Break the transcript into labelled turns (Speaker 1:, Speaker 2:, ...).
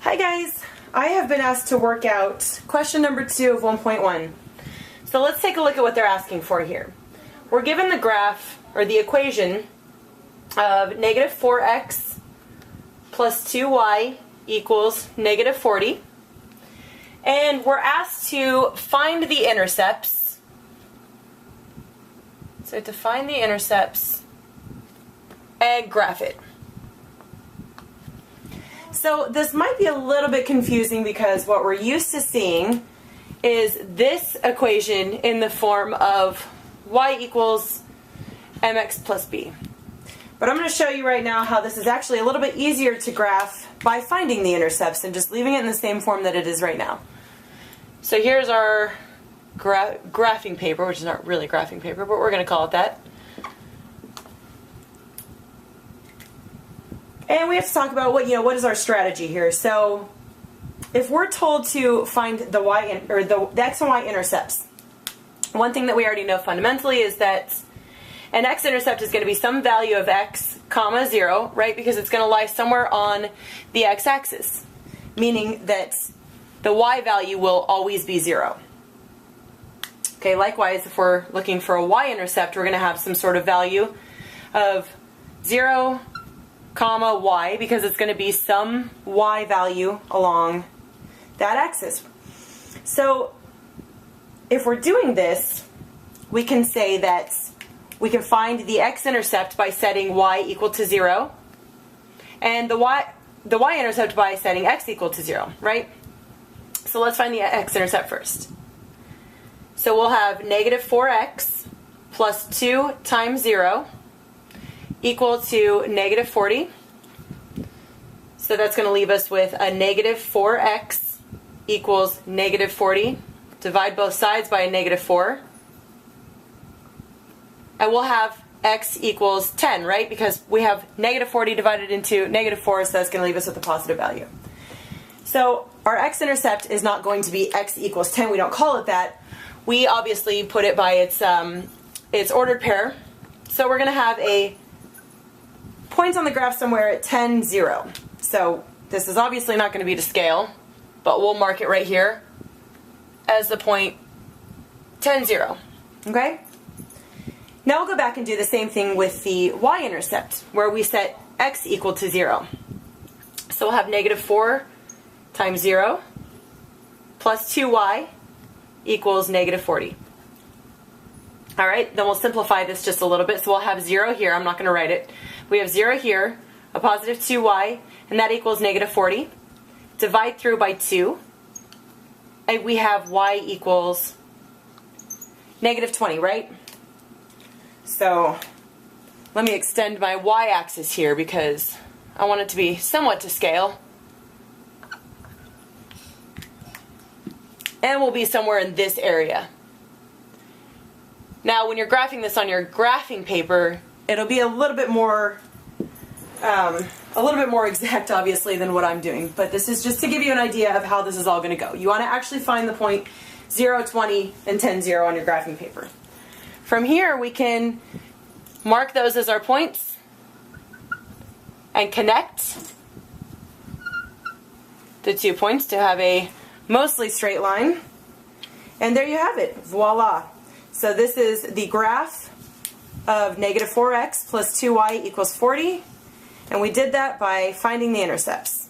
Speaker 1: Hi guys, I have been asked to work out question number 2 of 1.1. So let's take a look at what they're asking for here. We're given the graph, or the equation, of negative 4x plus 2y equals negative 40. And we're asked to find the intercepts. So to find the intercepts and graph it. So this might be a little bit confusing because what we're used to seeing is this equation in the form of y equals mx plus b. But I'm going to show you right now how this is actually a little bit easier to graph by finding the intercepts and just leaving it in the same form that it is right now. So here's our graphing paper, which is not really graphing paper, but we're going to call it that. And we have to talk about what is our strategy here. So if we're told to find the the x and y intercepts, one thing that we already know fundamentally is that an x-intercept is going to be some value of x, comma 0, right? Because it's going to lie somewhere on the x-axis, meaning that the y value will always be 0. Okay, likewise, if we're looking for a y-intercept, we're going to have some sort of value of 0, comma y, because it's going to be some y value along that axis. So if we're doing this, we can say that we can find the x-intercept by setting y equal to 0 and the y-intercept by setting x equal to 0, right? So let's find the x-intercept first. So we'll have negative 4x plus 2 times 0 equal to negative 40. So that's going to leave us with a negative 4x equals negative 40. Divide both sides by a negative 4. And we'll have x equals 10, right? Because we have negative 40 divided into negative 4, so that's going to leave us with a positive value. So our x-intercept is not going to be x equals 10. We don't call it that. We obviously put it by its ordered pair. So we're going to have a point on the graph somewhere at 10, 0. So this is obviously not going to be to scale, but we'll mark it right here as the point 10, 0. Okay? Now we'll go back and do the same thing with the y-intercept, where we set x equal to 0. So we'll have negative 4 times 0 plus 2y equals negative 40. All right, then we'll simplify this just a little bit. So we'll have 0 here. I'm not going to write it. We have 0 here, a positive 2y, and that equals negative 40. Divide through by 2, and we have y equals negative 20, right? So let me extend my y-axis here because I want it to be somewhat to scale. And we'll be somewhere in this area. Now, when you're graphing this on your graphing paper, it'll be a little bit more exact, obviously, than what I'm doing. But this is just to give you an idea of how this is all going to go. You want to actually find the point 0, 20, and 10, 0 on your graphing paper. From here, we can mark those as our points and connect the 2 points to have a mostly straight line. And there you have it. Voila. So this is the graph of negative 4x plus 2y equals 40. And we did that by finding the intercepts.